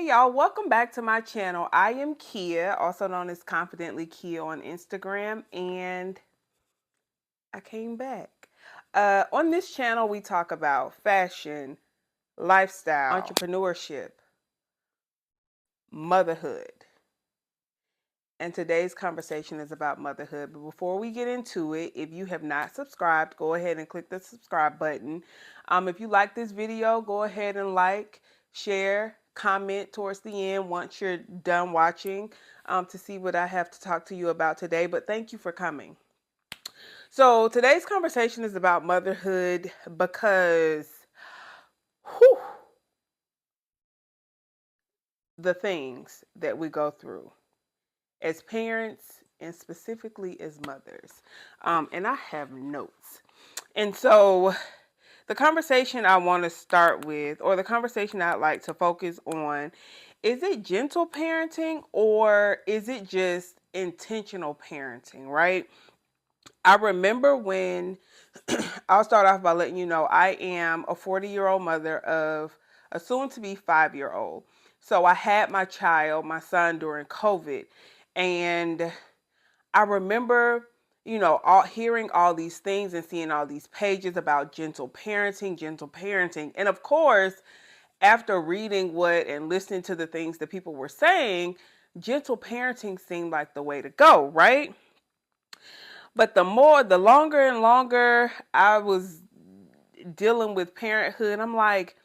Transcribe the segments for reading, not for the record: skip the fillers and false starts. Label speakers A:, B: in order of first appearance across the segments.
A: Hey y'all, welcome back to my channel. I am Kia, also known as Confidently Kia on Instagram, and I came back. On this channel, we talk about fashion, lifestyle, entrepreneurship, motherhood. And today's conversation is about motherhood. But before we get into it, if you have not subscribed, go ahead and click the subscribe button. If you like this video, go ahead and like, share, comment towards the end once you're done watching to see what I have to talk to you about today. But thank you for coming. So today's conversation is about motherhood because whew, the things that we go through as parents and specifically as mothers. And I have notes. And so the conversation I want to start with, or the conversation I'd like to focus on, is it gentle parenting or is it just intentional parenting, right? I remember when, I'll start off by letting you know, I am a 40-year-old mother of a soon-to-be 5-year-old. So I had my child, my son, during COVID. And I remember, hearing all these things and seeing all these pages about gentle parenting, gentle parenting. And of course, after reading what and listening to the things that people were saying, gentle parenting seemed like the way to go, right? But the longer and longer I was dealing with parenthood, I'm like,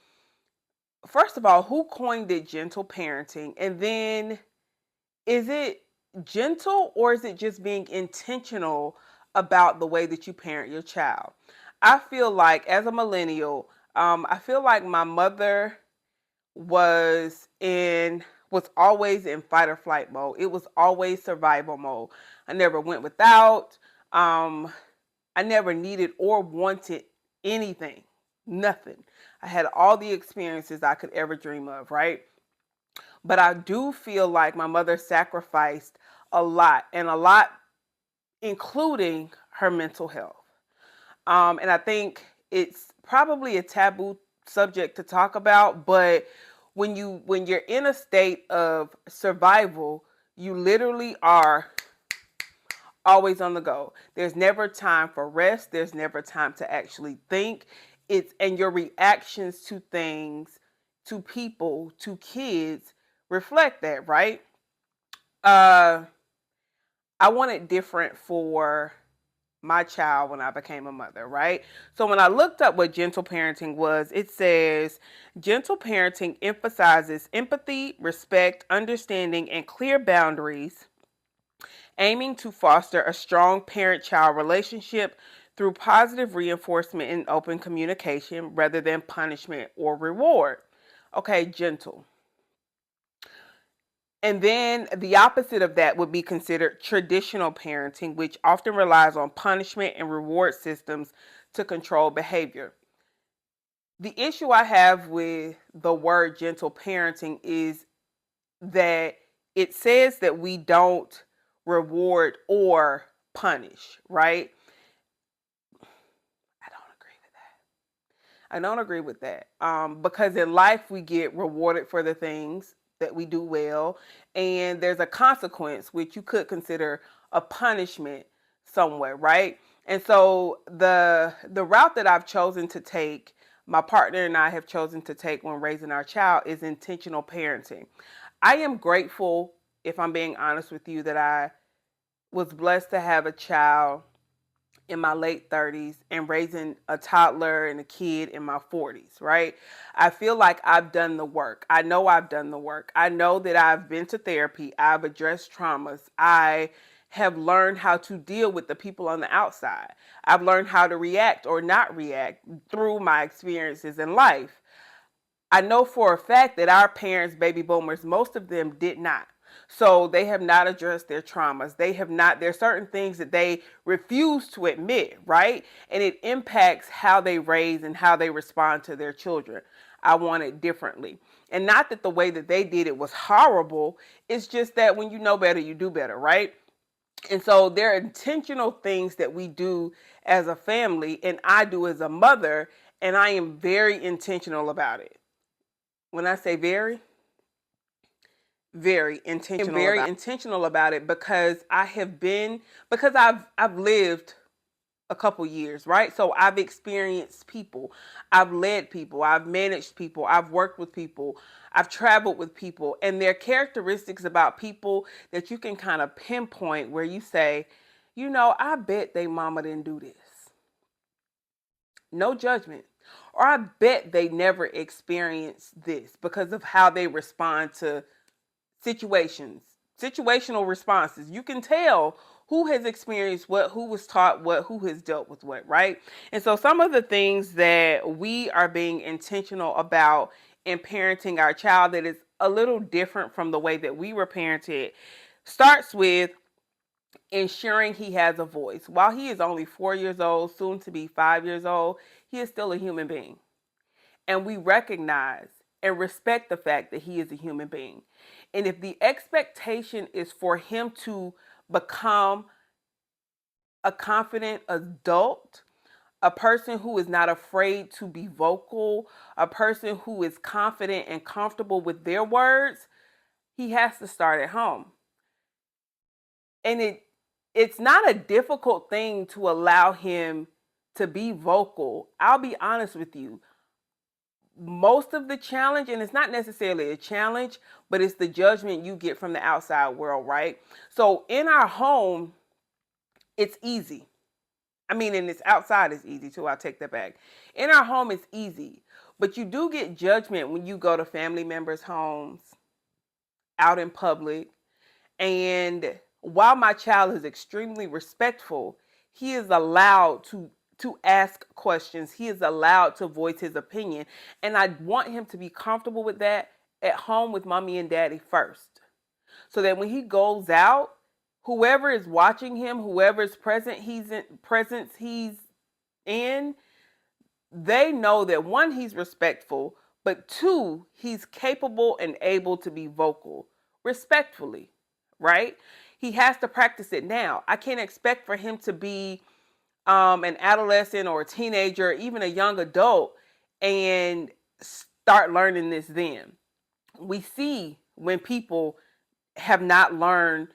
A: first of all, who coined it gentle parenting? And then is it gentle or is it just being intentional about the way that you parent your child? I feel like as a millennial, I feel like my mother was always in fight or flight mode. It was always survival mode. I never went without. I never needed or wanted anything. Nothing. I had all the experiences I could ever dream of, right? But I do feel like my mother sacrificed a lot, and a lot including her mental health. And I think it's probably a taboo subject to talk about, but when you're in a state of survival, you literally are always on the go. There's never time for rest. There's never time to actually think. And your reactions to things, to people, to kids reflect that, right? Uh, I want it different for my child when I became a mother, right? So when I looked up what gentle parenting was, it says gentle parenting emphasizes empathy, respect, understanding, and clear boundaries, aiming to foster a strong parent-child relationship through positive reinforcement and open communication rather than punishment or reward. Okay, gentle. And then the opposite of that would be considered traditional parenting, which often relies on punishment and reward systems to control behavior. The issue I have with the word gentle parenting is that it says that we don't reward or punish, right? I don't agree with that. I don't agree with that. Because in life we get rewarded for the things that we do well, and there's a consequence which you could consider a punishment somewhere, right? And so the route that I've chosen to take, my partner and I have chosen to take when raising our child, is intentional parenting. I am grateful, if I'm being honest with you, that I was blessed to have a child in my late 30s and raising a toddler and a kid in my 40s, right? I feel like I've done the work. I know I've done the work. I know that I've been to therapy. I've addressed traumas. I have learned how to deal with the people on the outside. I've learned how to react or not react through my experiences in life. I know for a fact that our parents, baby boomers, most of them did not. So they have not addressed their traumas. There's certain things that they refuse to admit, right? And it impacts how they raise and how they respond to their children. I want it differently. And not that the way that they did it was horrible. It's just that when you know better, you do better, right? And so there are intentional things that we do as a family, and I do as a mother, and I am very intentional about it. When I say very, very intentional about it because I've lived a couple years, right? So I've experienced people, I've led people, I've managed people, I've worked with people, I've traveled with people, and there are characteristics about people that you can kind of pinpoint where you say, I bet they mama didn't do this. No judgment. Or I bet they never experienced this because of how they respond to situations, situational responses. You can tell who has experienced what, who was taught what, who has dealt with what, right? And so some of the things that we are being intentional about in parenting our child that is a little different from the way that we were parented starts with ensuring he has a voice. While he is only 4 years old, soon to be 5 years old, he is still a human being. And we recognize and respect the fact that he is a human being. And if the expectation is for him to become a confident adult, a person who is not afraid to be vocal, a person who is confident and comfortable with their words, he has to start at home. And it's not a difficult thing to allow him to be vocal. I'll be honest with you. Most of the challenge, and it's not necessarily a challenge, but it's the judgment you get from the outside world, right? So in our home, it's easy. I mean, and it's outside is easy too. I'll take that back. In our home, it's easy. But you do get judgment when you go to family members' homes, out in public. And while my child is extremely respectful, he is allowed to ask questions. He is allowed to voice his opinion. And I want him to be comfortable with that at home with mommy and daddy first. So that when he goes out, whoever is watching him, whoever is presence he's in, they know that one, he's respectful, but two, he's capable and able to be vocal respectfully, right? He has to practice it now. I can't expect for him to be an adolescent or a teenager, or even a young adult, and start learning this then. We see when people have not learned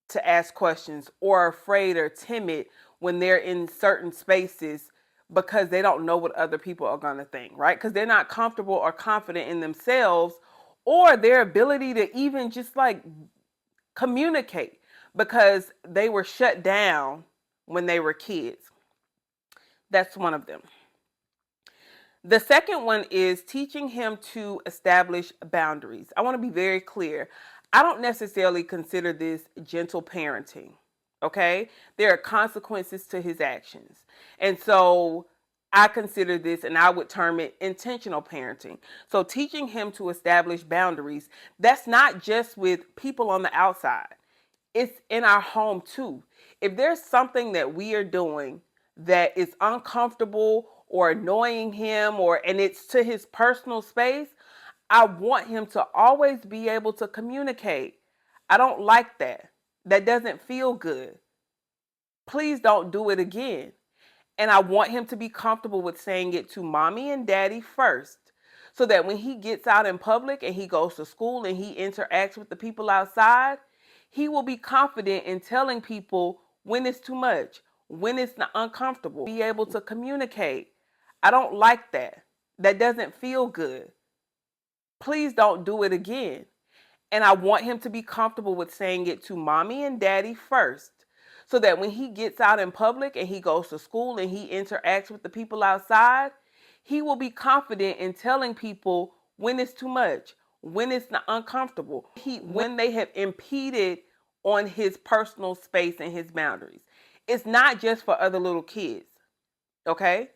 A: to ask questions or are afraid or timid when they're in certain spaces because they don't know what other people are going to think, right? Because they're not comfortable or confident in themselves or their ability to even just like communicate because they were shut down when they were kids. That's one of them. The second one is teaching him to establish boundaries. I want to be very clear. I don't necessarily consider this gentle parenting. Okay? There are consequences to his actions. And so I consider this, and I would term it intentional parenting. So teaching him to establish boundaries, that's not just with people on the outside. It's in our home too. If there's something that we are doing that is uncomfortable or annoying him and it's to his personal space, I want him to always be able to communicate. I don't like that. That doesn't feel good. Please don't do it again. And I want him to be comfortable with saying it to mommy and daddy first. So that when he gets out in public and he goes to school and he interacts with the people outside, he will be confident in telling people when it's too much, when it's not uncomfortable, be able to communicate. I don't like that. That doesn't feel good. Please don't do it again. And I want him to be comfortable with saying it to mommy and daddy first. So that when he gets out in public and he goes to school and he interacts with the people outside, he will be confident in telling people when it's too much, when it's not uncomfortable, when they have impeded on his personal space and his boundaries. It's not just for other little kids, okay?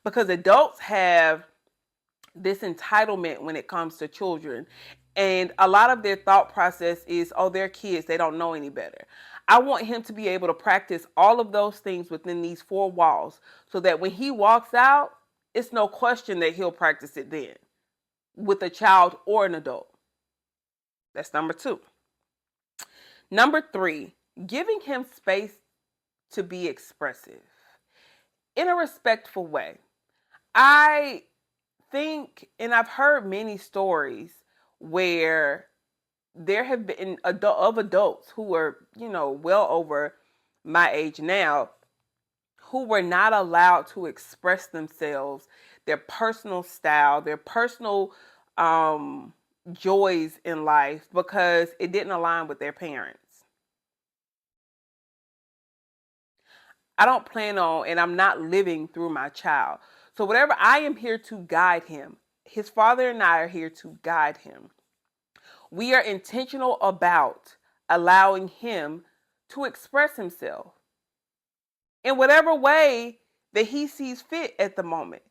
A: Because adults have this entitlement when it comes to children. And a lot of their thought process is, oh, they're kids, they don't know any better. I want him to be able to practice all of those things within these four walls so that when he walks out, it's no question that he'll practice it then with a child or an adult. That's number two. Number three, giving him space to be expressive in a respectful way. I think, and I've heard many stories where there have been adults who were, well over my age now, who were not allowed to express themselves, their personal style, their personal um, joys in life because it didn't align with their parents. I don't plan on, and I'm not living through my child. So, whatever, I am here to guide him. His father and I are here to guide him. We are intentional about allowing him to express himself in whatever way that he sees fit at the moment,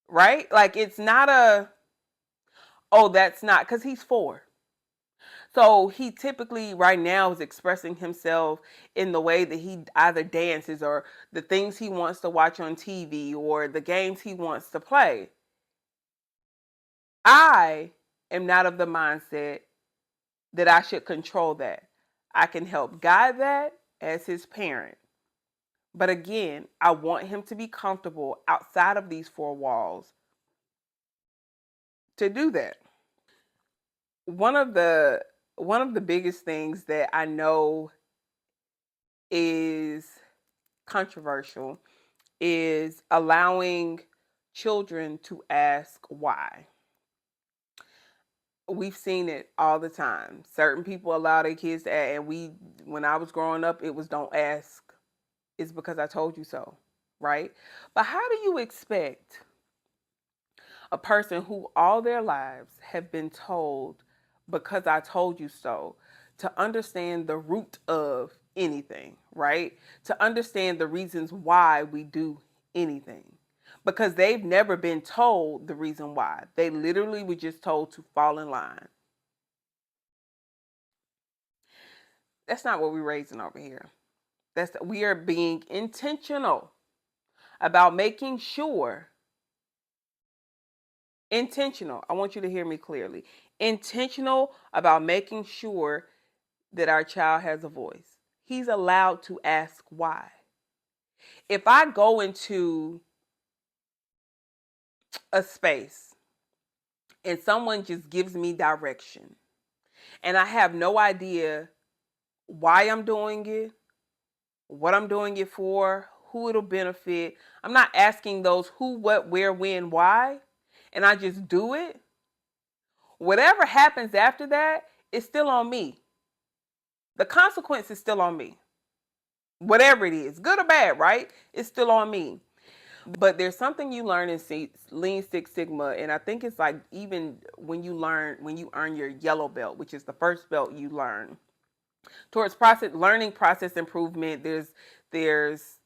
A: right? Like, it's not oh, that's not, because he's 4. So he typically right now is expressing himself in the way that he either dances or the things he wants to watch on TV or the games he wants to play. I am not of the mindset that I should control that. I can help guide that as his parent. But again, I want him to be comfortable outside of these 4 walls to do that. One of the one of the biggest things that I know is controversial is allowing children to ask why. We've seen it all the time. Certain people allow their kids to ask, and when I was growing up, it was don't ask. It's because I told you so, right? But how do you expect a person who all their lives have been told because I told you so to understand the root of anything, right? To understand the reasons why we do anything. Because they've never been told the reason why. They literally were just told to fall in line. That's not what we're raising over here. We are being intentional about making sure, intentional. I want you to hear me clearly. Intentional about making sure that our child has a voice. He's allowed to ask why. If I go into a space and someone just gives me direction and I have no idea why I'm doing it, what I'm doing it for, who it'll benefit, I'm not asking those who, what, where, when, why, and I just do it, whatever happens after that is still on me. The consequence is still on me. Whatever it is, good or bad, right? It's still on me. But there's something you learn in Lean Six Sigma, and I think it's like even when you earn your yellow belt, which is the first belt you learn towards learning process improvement. There's there's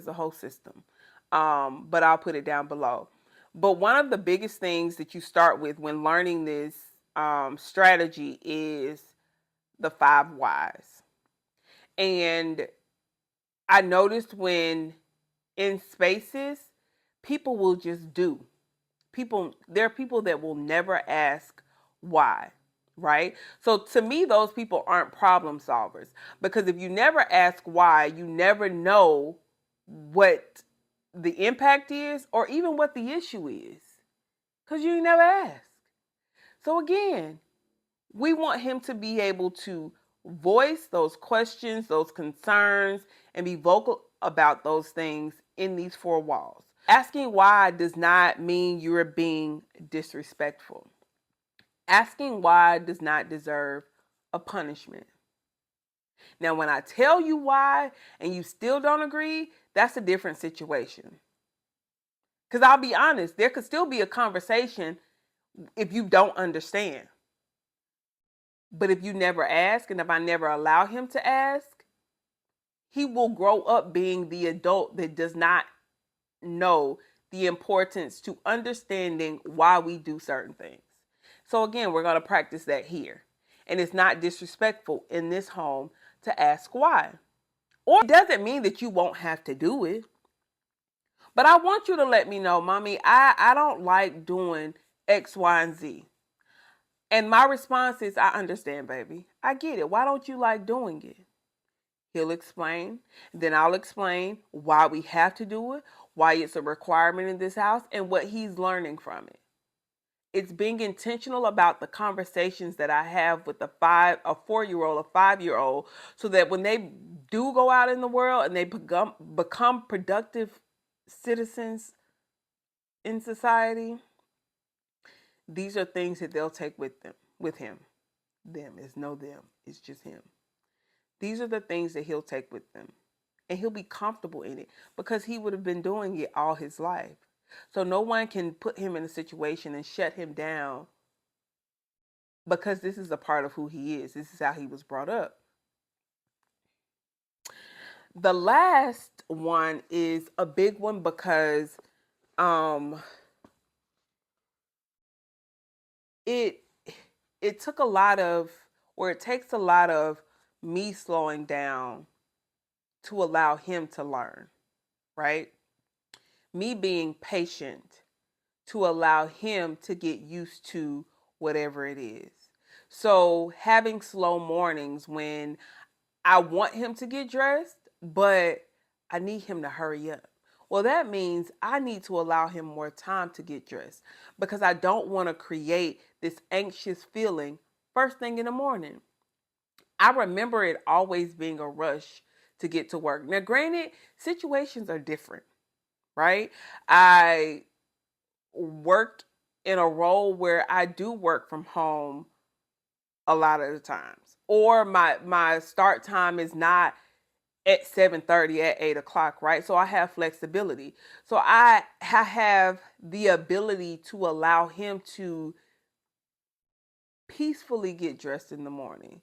A: a whole system, but I'll put it down below. But one of the biggest things that you start with when learning this strategy is the 5 whys, and I noticed when in spaces, people will just do. There are people that will never ask why, right? So to me, those people aren't problem solvers because if you never ask why, you never know what the impact is or even what the issue is because you never ask. So again, we want him to be able to voice those questions, those concerns, and be vocal about those things in these 4 walls. Asking why does not mean you're being disrespectful. Asking why does not deserve a punishment. Now, when I tell you why and you still don't agree, that's a different situation. Because I'll be honest, there could still be a conversation if you don't understand. But if you never ask and if I never allow him to ask, he will grow up being the adult that does not know the importance to understanding why we do certain things. So again, we're going to practice that here. And it's not disrespectful in this home to ask why. Or it doesn't mean that you won't have to do it. But I want you to let me know, mommy, I don't like doing X, Y, and Z. And my response is, I understand, baby. I get it. Why don't you like doing it? He'll explain. Then I'll explain why we have to do it, why it's a requirement in this house, and what he's learning from it. It's being intentional about the conversations that I have with a 4 year old, a 5 year old, so that when they do go out in the world and they become productive citizens in society, these are things that they'll take with him. Them is no them, it's just him. These are the things that he'll take with them. And he'll be comfortable in it because he would have been doing it all his life. So no one can put him in a situation and shut him down because this is a part of who he is. This is how he was brought up. The last one is a big one because um it it took a lot of or it takes a lot of me slowing down to allow him to learn, right? Me being patient to allow him to get used to whatever it is. So having slow mornings when I want him to get dressed, but I need him to hurry up. Well, that means I need to allow him more time to get dressed because I don't want to create this anxious feeling first thing in the morning. I remember it always being a rush to get to work. Now, granted, situations are different, right? I work in a role where I do work from home a lot of the times, or my start time is not at 7:30 at 8 o'clock, right? So I have flexibility. So I have the ability to allow him to peacefully get dressed in the morning,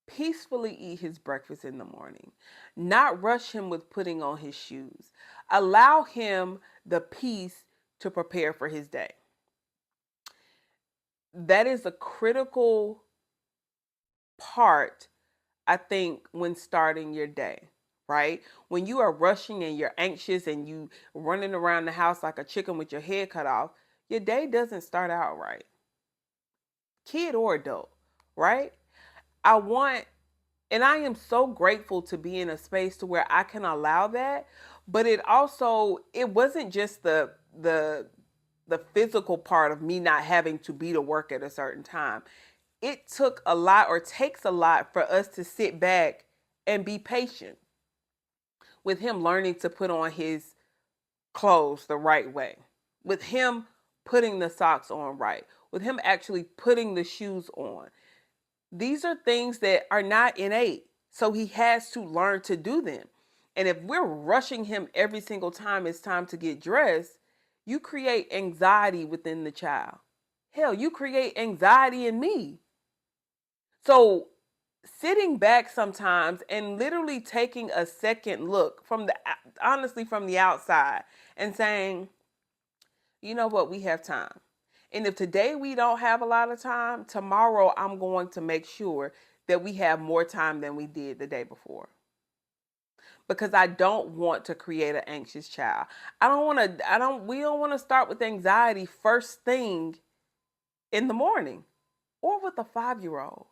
A: peacefully eat his breakfast in the morning, not rush him with putting on his shoes, allow him the peace to prepare for his day. That is a critical part, I think, when starting your day, right? When you are rushing and you're anxious and you running around the house like a chicken with your head cut off, your day doesn't start out right, kid or adult, right? I want, and I am so grateful to be in a space to where I can allow that, but it wasn't just the physical part of me not having to be to work at a certain time. It took a lot or takes a lot for us to sit back and be patient with him learning to put on his clothes the right way, with him putting the socks on right, with him actually putting the shoes on. These are things that are not innate. So he has to learn to do them. And if we're rushing him every single time it's time to get dressed, you create anxiety within the child. Hell, you create anxiety in me. So sitting back sometimes and literally taking a second look from the honestly from the outside and saying, you know what, we have time. And if today we don't have a lot of time, tomorrow I'm going to make sure that we have more time than we did the day before. Because I don't want to create an anxious child. We don't want to start with anxiety first thing in the morning or with a 5 year old.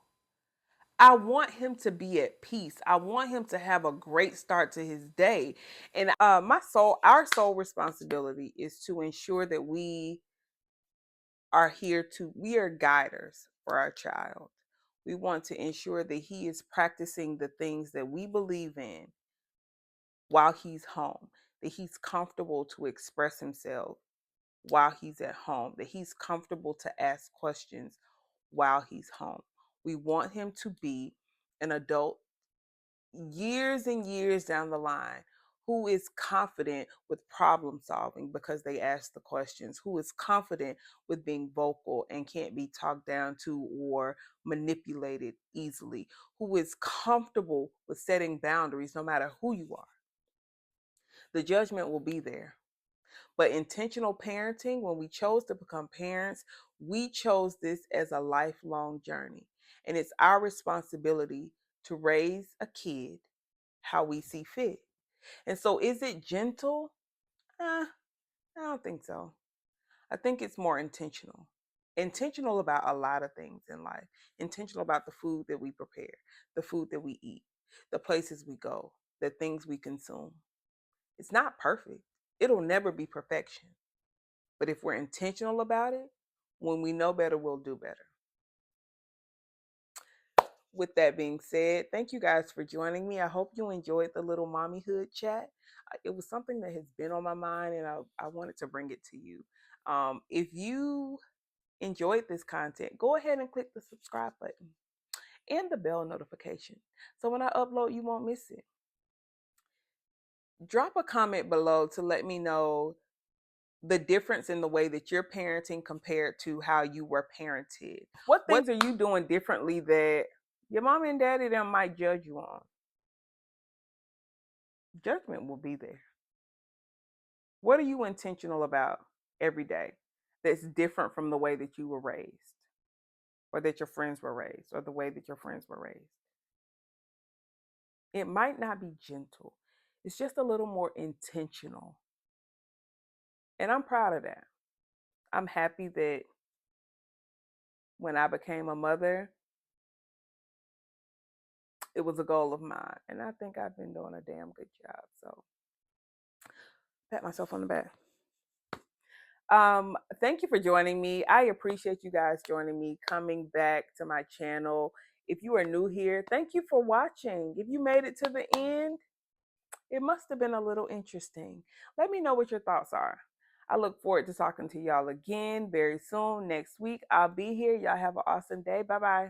A: I want him to be at peace. I want him to have a great start to his day. And our sole responsibility is to ensure that we are guiders for our child. We want to ensure that he is practicing the things that we believe in while he's home, that he's comfortable to express himself while he's at home, that he's comfortable to ask questions while he's home. We want him to be an adult years and years down the line who is confident with problem solving because they ask the questions, who is confident with being vocal and can't be talked down to or manipulated easily, who is comfortable with setting boundaries no matter who you are. The judgment will be there. But intentional parenting, when we chose to become parents, we chose this as a lifelong journey. And it's our responsibility to raise a kid how we see fit. And so, is it gentle? I don't think so. I think it's more intentional. Intentional about a lot of things in life. Intentional about the food that we prepare, the food that we eat, the places we go, the things we consume. It's not perfect. It'll never be perfection. But if we're intentional about it, When we know better, we'll do better. With that being said, thank you guys for joining me. I hope you enjoyed the little mommyhood chat. It was something that has been on my mind, and I wanted to bring it to you. If you enjoyed this content, go ahead and click the subscribe button and the bell notification so when I upload, you won't miss it. Drop a comment below to let me know the difference in the way that you're parenting compared to how you were parented. What things are you doing differently that your mom and daddy them might judge you on? Judgment will be there. What are you intentional about every day that's different from the way that you were raised, or that your friends were raised, or the way that your friends were raised? It might not be gentle, it's just a little more intentional. And I'm proud of that. I'm happy that when I became a mother, it was a goal of mine. And I think I've been doing a damn good job. So, pat myself on the back. Thank you for joining me. I appreciate you guys joining me, coming back to my channel. If you are new here, thank you for watching. If you made it to the end, it must have been a little interesting. Let me know what your thoughts are. I look forward to talking to y'all again very soon. Next week, I'll be here. Y'all have an awesome day. Bye bye.